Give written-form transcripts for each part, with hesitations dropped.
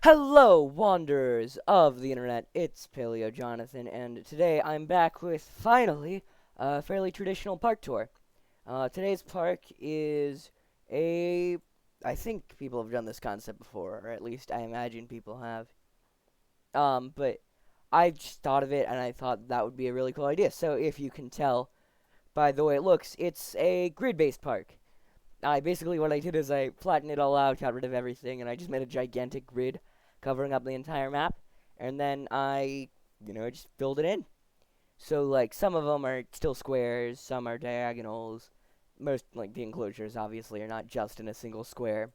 Hello, wanderers of the internet. It's Paleo Jonathan, and today I'm back with finally a fairly traditional park tour. Today's park is a. I think people have done this concept before, or at least I imagine people have. But I just thought of it, and I thought that would be a really cool idea. So if you can tell by the way it looks, it's a grid-based park. Basically what I did is I flattened it all out, got rid of everything, and I just made a gigantic grid covering up the entire map. And then I just filled it in. So like some of them are still squares, some are diagonals. Most like the enclosures obviously are not just in a single square.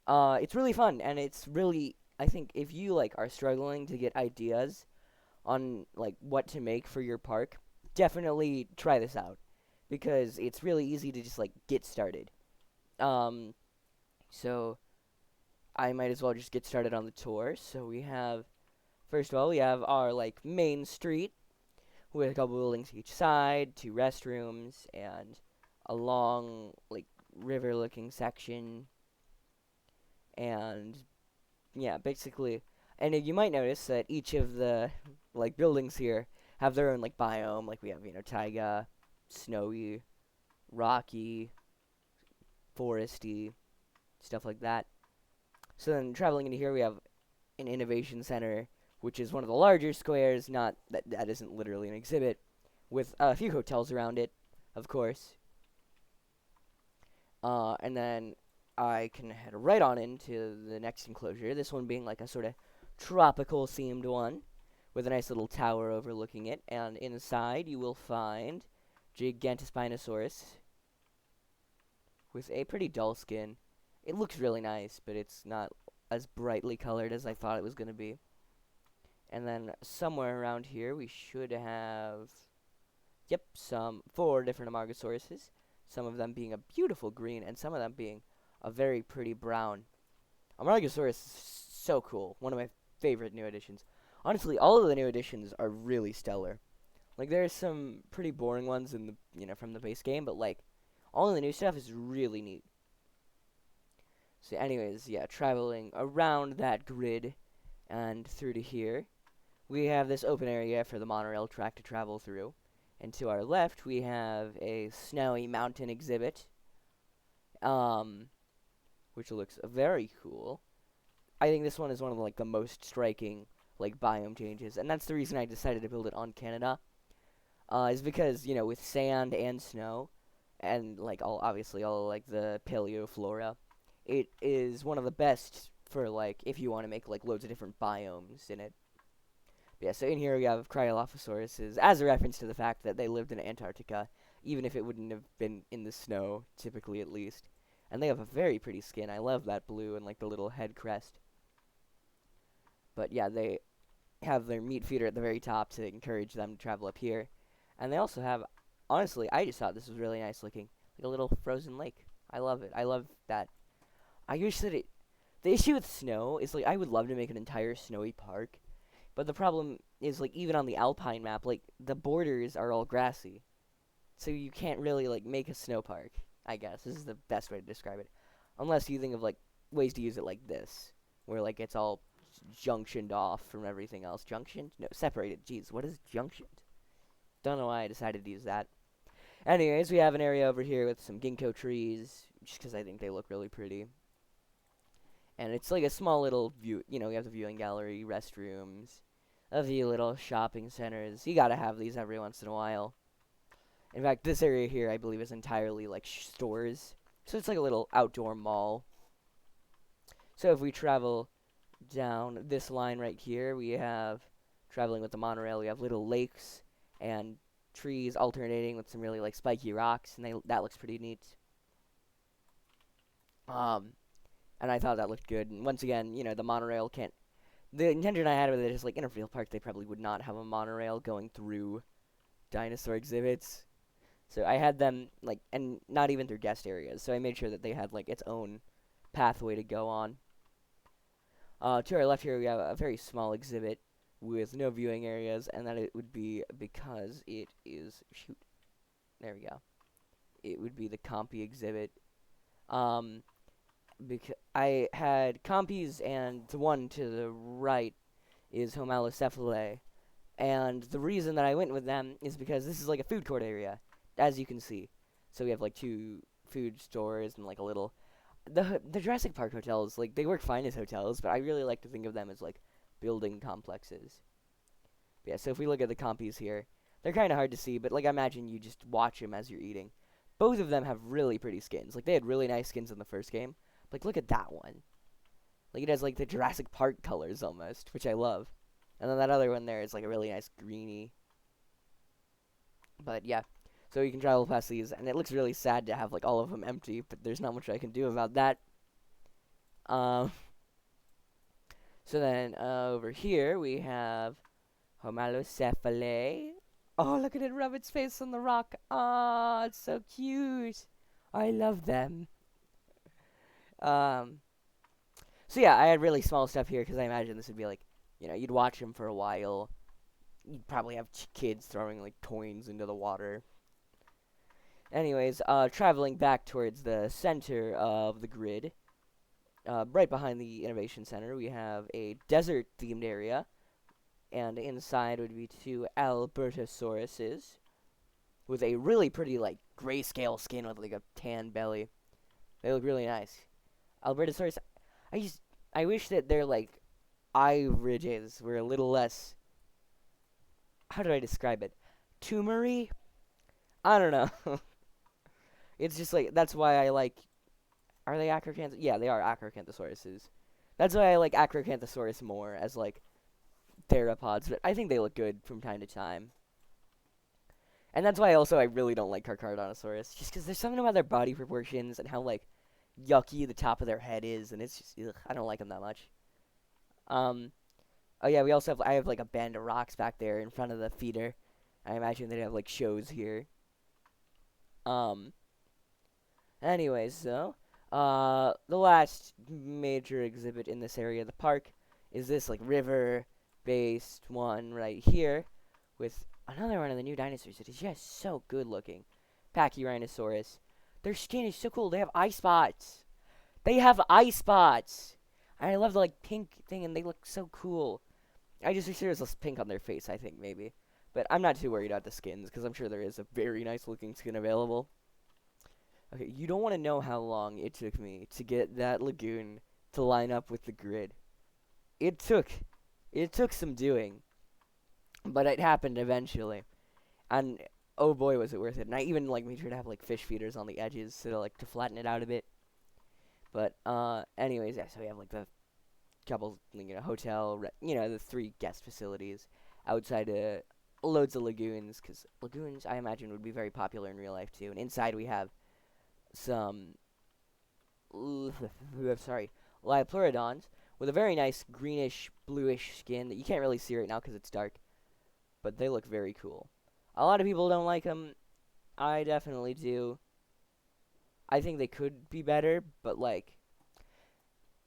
It's really fun, and it's really I think if you like are struggling to get ideas on like what to make for your park, definitely try this out because it's really easy to just like get started. Um, so I might as well just get started on the tour. So we have first of all we have our like main street with a couple buildings each side, two restrooms, and a long like river-looking section, and yeah, basically. And you might notice that each of the like buildings here have their own like biome. Like we have taiga, snowy, rocky, foresty, stuff like that. So then traveling into here, we have an innovation center, which is one of the larger squares. Not that isn't literally an exhibit, with a few hotels around it, of course. And then I can head right on into the next enclosure. This one being like a sort of tropical themed one, with a nice little tower overlooking it. And inside you will find Gigantospinosaurus with a pretty dull skin. It looks really nice, but it's not as brightly colored as I thought it was going to be. And then somewhere around here we should have, yep, some 4 different Amargosauruses. Some of them being a beautiful green, and some of them being a very pretty brown. Amargosaurus is so cool. One of my favorite new additions. Honestly, all of the new additions are really stellar. Like there's some pretty boring ones in the from the base game, but like all of the new stuff is really neat. So anyways, yeah, traveling around that grid and through to here, we have this open area for the monorail track to travel through. And to our left, we have a snowy mountain exhibit, um, which looks very cool. I think this one is one of the most striking like biome changes, and that's the reason I decided to build it on Canada. Is because with sand and snow, and like all like the paleo flora, it is one of the best for like if you want to make like loads of different biomes in it. But yeah, so in here we have Cryolophosauruses as a reference to the fact that they lived in Antarctica, even if it wouldn't have been in the snow, typically at least. And they have a very pretty skin. I love that blue and like the little head crest. But yeah, they have their meat feeder at the very top to encourage them to travel up here. And they also have, honestly, I just thought this was really nice looking, like a little frozen lake. I love it. I love that. I wish that the issue with snow is like I would love to make an entire snowy park, but the problem is like even on the alpine map, like the borders are all grassy, so you can't really like make a snow park. I guess this is the best way to describe it, unless you think of like ways to use it like this, where like it's all junctioned off from everything else. Junctioned? No, separated. Jeez, what is junctioned? Don't know why I decided to use that. Anyways, we have an area over here with some ginkgo trees, just because I think they look really pretty. And it's like a small little view. We have the viewing gallery, restrooms, a few little shopping centers. You gotta have these every once in a while. In fact, this area here, I believe, is entirely like stores. So it's like a little outdoor mall. So if we travel down this line right here, we have traveling with the monorail. We have little lakes and trees alternating with some really like spiky rocks, and that looks pretty neat. And I thought that looked good. And once again, the monorail can't. The intention I had with it is like in a real park, they probably would not have a monorail going through dinosaur exhibits. So I had them like, and not even through guest areas. So I made sure that they had like its own pathway to go on. To our left here, we have a very small exhibit with no viewing areas, and that it would be because it is shoot. There we go. It would be the Compy exhibit. because I had compies, and the one to the right is Homalocephalae. And the reason that I went with them is because this is like a food court area, as you can see. So we have like 2 food stores and like a little. The Jurassic Park hotels, like, they work fine as hotels, but I really like to think of them as like building complexes. Yeah, so if we look at the compies here, they're kind of hard to see, but like, I imagine you just watch them as you're eating. Both of them have really pretty skins. Like, they had really nice skins in the first game. Like, look at that one. Like, it has like the Jurassic Park colors almost, which I love. And then that other one there is like a really nice greeny. But yeah, so you can travel past these, and it looks really sad to have like all of them empty, but there's not much I can do about that. Um, so then over here we have Homalocephalae. Oh, look at it rub its face on the rock. Oh, it's so cute. I love them. Um, so yeah, I had really small stuff here because I imagine this would be like, you'd watch them for a while. You'd probably have kids throwing like coins into the water. Anyways, traveling back towards the center of the grid, right behind the Innovation Center, we have a desert-themed area, and inside would be 2 Albertosauruses with a really pretty, like, grayscale skin with, like, a tan belly. They look really nice. Albertosaurus, I wish that their, like, eye ridges were a little less, how do I describe it? Tumory? I don't know. It's just, like, that's why I like, are they Acrocanthosaurus? Yeah, they are Acrocanthosauruses. That's why I like Acrocanthosaurus more as, like, theropods, but I think they look good from time to time. And that's why also I really don't like Carcharodontosaurus, just because there's something about their body proportions and how, like, yucky the top of their head is, and it's just, ugh, I don't like them that much. Oh yeah, I have, like, a band of rocks back there in front of the feeder. I imagine they'd have, like, shows here. Anyways, so, the last major exhibit in this area of the park is this, like, river-based one right here with another one of the new dinosaurs that is just so good looking. Pachyranosaurus. Their skin is so cool. They have eye spots. They have eye spots. I love the, like, pink thing, and they look so cool. I just wish there was less pink on their face, I think, maybe. But I'm not too worried about the skins, because I'm sure there is a very nice looking skin available. Okay, you don't want to know how long it took me to get that lagoon to line up with the grid. It took some doing, but it happened eventually. And oh boy, was it worth it. And I even like made sure to have like fish feeders on the edges to flatten it out a bit. But anyways, yeah. So we have like the couple, hotel, the 3 guest facilities outside loads of lagoons, because lagoons I imagine would be very popular in real life too. And inside we have some Liopleurodons with a very nice greenish bluish skin that you can't really see right now because it's dark, but they look very cool. A lot of people don't like them. I definitely do. I think they could be better, but like,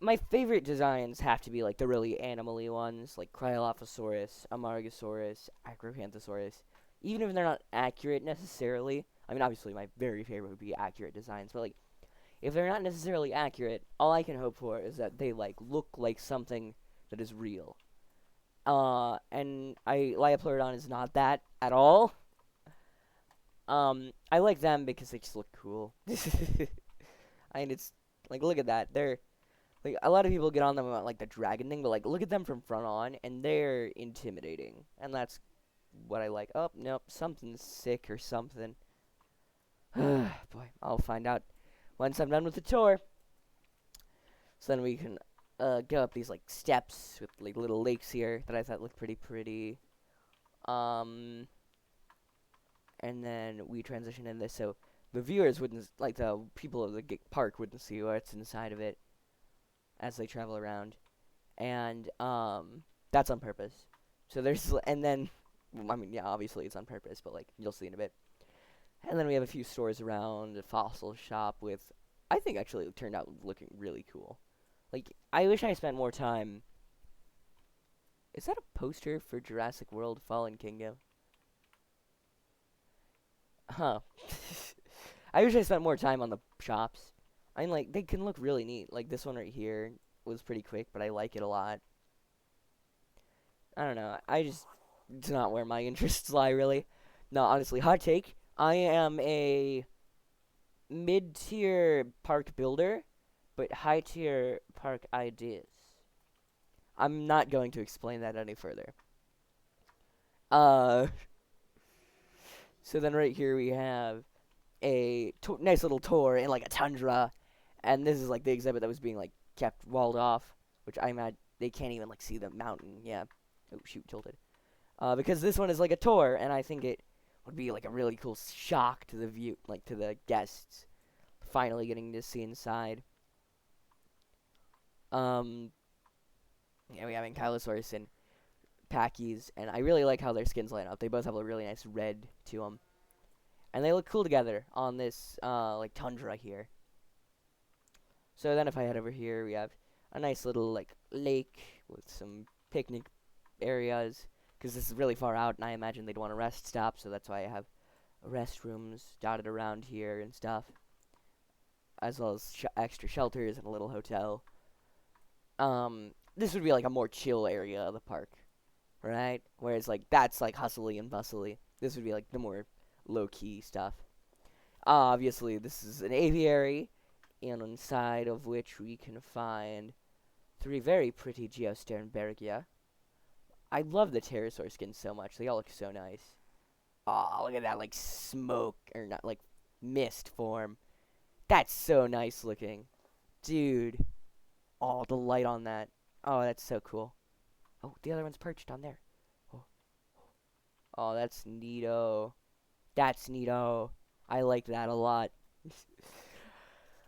my favorite designs have to be like the really animal-y ones, like Cryolophosaurus, Amargasaurus, Acrocanthosaurus. Even if they're not accurate necessarily, I mean, obviously my very favorite would be accurate designs, but like, if they're not necessarily accurate, all I can hope for is that they like look like something that is real. And Liopleurodon is not that at all. I like them because they just look cool. I mean, it's like, look at that. They're like, a lot of people get on them about like the dragon thing, but like, look at them from front on, and they're intimidating, and that's what I like. Oh, nope, something's sick or something. Boy, I'll find out once I'm done with the tour. So then we can go up these like steps with like little lakes here that I thought looked pretty pretty. And then we transition in this so the viewers wouldn't, like the people of the park wouldn't see what's inside of it as they travel around. And that's on purpose. So there's, and then, I mean, yeah, obviously it's on purpose, but like, you'll see in a bit. And then we have a few stores around, a fossil shop with, I think actually it turned out looking really cool. Like, I wish I spent more time. Is that a poster for Jurassic World Fallen Kingdom? Huh. I wish I spent more time on the shops. I mean, like, they can look really neat. Like, this one right here was pretty quick, but I like it a lot. I don't know. It's not where my interests lie, really. No, honestly, hot take. I am a mid-tier park builder, but high-tier park ideas. I'm not going to explain that any further. Uh, so then right here we have a nice little tour in like a tundra, and this is like the exhibit that was being like kept walled off, which I imagine they can't even like see the mountain. Yeah. Oh shoot, tilted. Because this one is like a tour, and I think it would be like a really cool shock to the view, like to the guests, finally getting to see inside. Um, yeah, we have Ankylosaurus and Pachys, and I really like how their skins line up. They both have a really nice red to them, and they look cool together on this like tundra here. So then if I head over here, we have a nice little like lake with some picnic areas, because this is really far out, and I imagine they'd want a rest stop, so that's why I have restrooms dotted around here and stuff, as well as extra shelters and a little hotel. This would be like a more chill area of the park, right? Whereas like that's like hustly and bustly. This would be like the more low-key stuff. Obviously, this is an aviary, and inside of which we can find 3 very pretty Geosternbergia. I love the pterosaur skins so much. They all look so nice. Oh, look at that, like, smoke, or not, like, mist form. That's so nice looking. Dude. Oh, the light on that. Oh, that's so cool. Oh, the other one's perched on there. Oh, that's neato. That's neato. I like that a lot.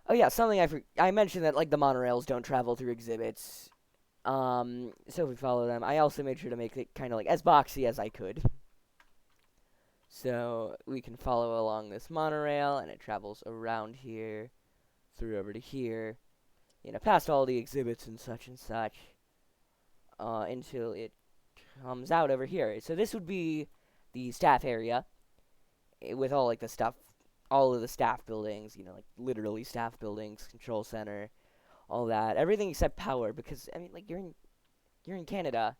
Oh, yeah, something I mentioned that, like, the monorails don't travel through exhibits. So if we follow them, I also made sure to make it kind of, like, as boxy as I could. So we can follow along this monorail, and it travels around here, through over to here, past all the exhibits and such, until it comes out over here. So this would be the staff area, with all, like, the stuff, all of the staff buildings, like, literally staff buildings, control center, all that. Everything except power, because, I mean, like, you're in Canada.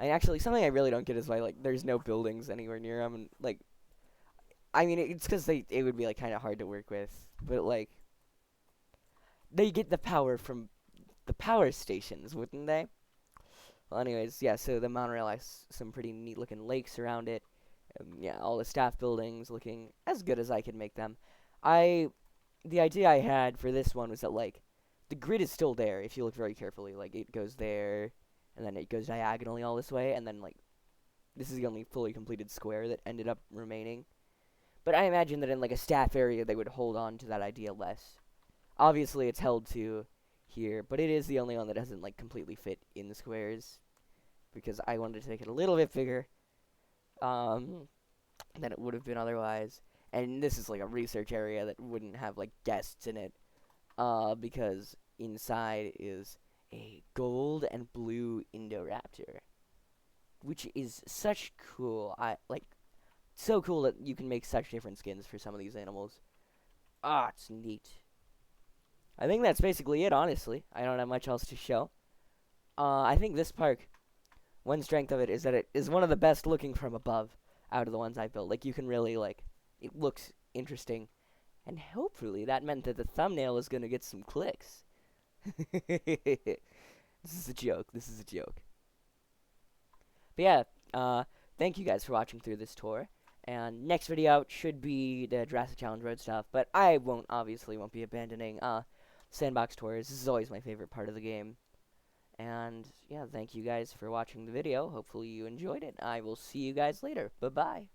Actually, something I really don't get is why, like, there's no buildings anywhere near them, and, like, I mean, it's because it would be, like, kind of hard to work with, but, like, they get the power from the power stations, wouldn't they? Well, anyways, yeah, so the monorail has some pretty neat-looking lakes around it, yeah, all the staff buildings looking as good as I could make them. The idea I had for this one was that, like, the grid is still there if you look very carefully, like, it goes there, and then it goes diagonally all this way, and then, like, this is the only fully completed square that ended up remaining. But I imagine that in, like, a staff area, they would hold on to that idea less. Obviously, it's held to here, but it is the only one that doesn't, like, completely fit in the squares, because I wanted to make it a little bit bigger than it would have been otherwise. And this is, like, a research area that wouldn't have, like, guests in it, because inside is a gold and blue Indoraptor, which is such cool. So cool that you can make such different skins for some of these animals. It's neat. I think that's basically it, honestly. I don't have much else to show. I think this park, one strength of it is that it is one of the best looking from above out of the ones I've built. Like, you can really, like, it looks interesting. And hopefully that meant that the thumbnail is going to get some clicks. This is a joke. But yeah, thank you guys for watching through this tour. And next video out should be the Jurassic Challenge Road stuff. But I won't be abandoning Sandbox tours. This is always my favorite part of the game. And yeah, thank you guys for watching the video. Hopefully you enjoyed it. I will see you guys later. Bye-bye.